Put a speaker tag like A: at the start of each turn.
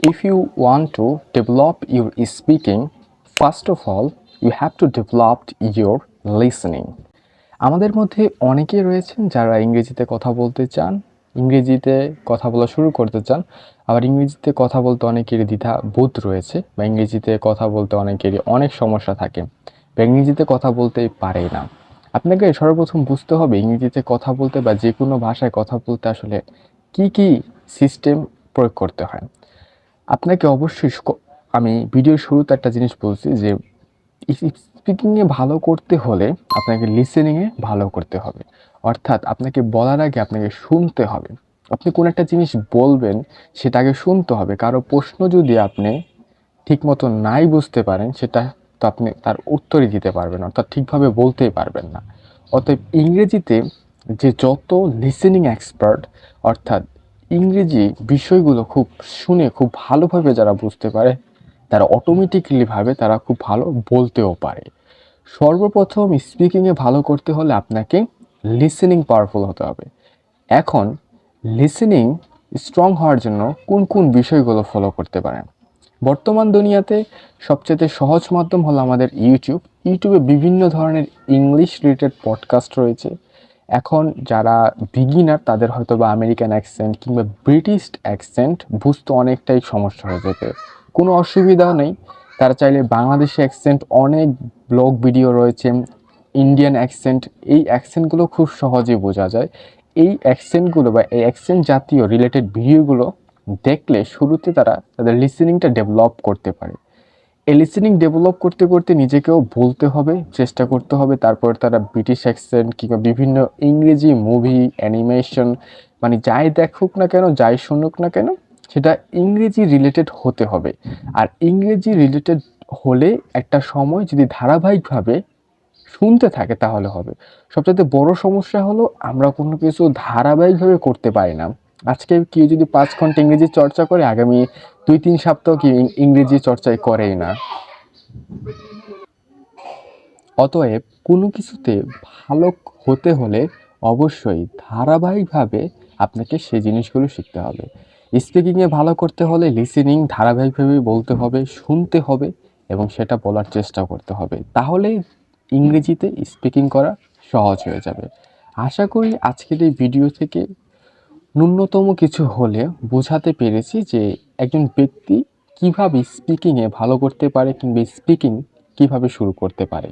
A: If you want to develop your speaking, first of all, you have to develop your listening. আমাদের মধ্যে অনেকেই রয়েছেন যারা ইংরেজিতে কথা বলতে চান, ইংরেজিতে কথা বলা শুরু করতে চান, আবার ইংরেজিতে কথা বলতে অনেকেরই দ্বিধা বোধ রয়েছে বা ইংরেজিতে কথা বলতে অনেকেরই অনেক সমস্যা থাকে বা ইংরেজিতে কথা বলতেই পারেই না। আপনাকে সর্বপ্রথম বুঝতে হবে ইংরেজিতে কথা বলতে বা যে কোনো ভাষায় কথা বলতে আসলে কি সিস্টেম প্রয়োগ করতে হয়। আপনাকে অবশ্যই আমি ভিডিওর শুরুতে একটা জিনিস বলছি যে স্পিকিংয়ে ভালো করতে হলে আপনাকে লিসেনিংয়ে ভালো করতে হবে। অর্থাৎ আপনাকে বলার আগে আপনাকে শুনতে হবে। আপনি কোনো একটা জিনিস বলবেন সেটা আগে শুনতে হবে। কারো প্রশ্ন যদি আপনি ঠিকমতো নাই বুঝতে পারেন সেটা তো আপনি তার উত্তরই দিতে পারবেন না, অর্থাৎ ঠিকভাবে বলতেই পারবেন না। অতএব ইংরেজিতে যে যত লিসেনিং এক্সপার্ট, অর্থাৎ ইংরেজি বিষয়গুলো খুব শুনে খুব ভালোভাবে যারা বুঝতে পারে তারা অটোমেটিক্যালি ভাবে তারা খুব ভালো বলতেও পারে। সর্বপ্রথম স্পিকিংয়ে ভালো করতে হলে আপনাকে লিসেনিং পাওয়ারফুল হতে হবে। এখন লিসেনিং স্ট্রং হওয়ার জন্য কোন কোন বিষয়গুলো ফলো করতে পারেন? বর্তমান দুনিয়াতে সবচেয়ে সহজ মাধ্যম হলো আমাদের ইউটিউবে বিভিন্ন ধরনের ইংলিশ রিলেটেড পডকাস্ট রয়েছে। এখন যারা বিগিনার তাদের হয়তো বা আমেরিকান অ্যাকসেন্ট কিংবা ব্রিটিশ অ্যাকসেন্ট বুঝতে অনেকটাই সমস্যা হয়ে যেতে, কোনো অসুবিধাও নেই। তারা চাইলে বাংলাদেশি অ্যাকসেন্ট, অনেক ব্লগ ভিডিও রয়েছে ইন্ডিয়ান অ্যাকসেন্ট, এই অ্যাকসেন্টগুলো খুব সহজেই বোঝা যায়। এই অ্যাকসেন্টগুলো বা এই অ্যাকসেন্ট জাতীয় রিলেটেড ভিডিওগুলো দেখলে শুরুতে তারা তাদের লিসেনিংটা ডেভেলপ করতে পারে। এই লিসেনিং ডেভেলপ করতে করতে নিজেকেও বলতে হবে, চেষ্টা করতে হবে। তারপর তারা ব্রিটিশ অ্যাকসেন্ট কিংবা বিভিন্ন ইংরেজি মুভি, অ্যানিমেশন, মানে যাই দেখুক না কেন, যাই শুনুক না কেন, সেটা ইংরেজি রিলেটেড হতে হবে। আর ইংরেজি রিলেটেড হলে একটা সময় যদি ধারাবাহিকভাবে শুনতে থাকে তাহলে হবে। সবচাইতে বড় সমস্যা হলো আমরা কোনো কিছু ধারাবাহিকভাবে করতে পারি না। আজকে কেউ যদি ৫ ঘন্টা ইংরেজি চর্চা করে, আগামী ২-৩ সপ্তাহ কি ইংরেজি চর্চাই করেই না। অতএব কোনো কিছুতে ভালো হতে হলে অবশ্যই ধারাবাহিকভাবে আপনাকে সেই জিনিসগুলো শিখতে হবে। স্পিকিংয়ে ভালো করতে হলে লিসেনিং ধারাবাহিকভাবে বলতে হবে, শুনতে হবে এবং সেটা বলার চেষ্টা করতে হবে। তাহলেই ইংরেজিতে স্পিকিং করা সহজ হয়ে যাবে। আশা করি আজকের এই ভিডিও থেকে ন্যূনতম কিছু হলে বোঝাতে পেরেছি যে একজন ব্যক্তি কীভাবে স্পিকিংয়ে ভালো করতে পারে কিংবা স্পিকিং কীভাবে শুরু করতে পারে।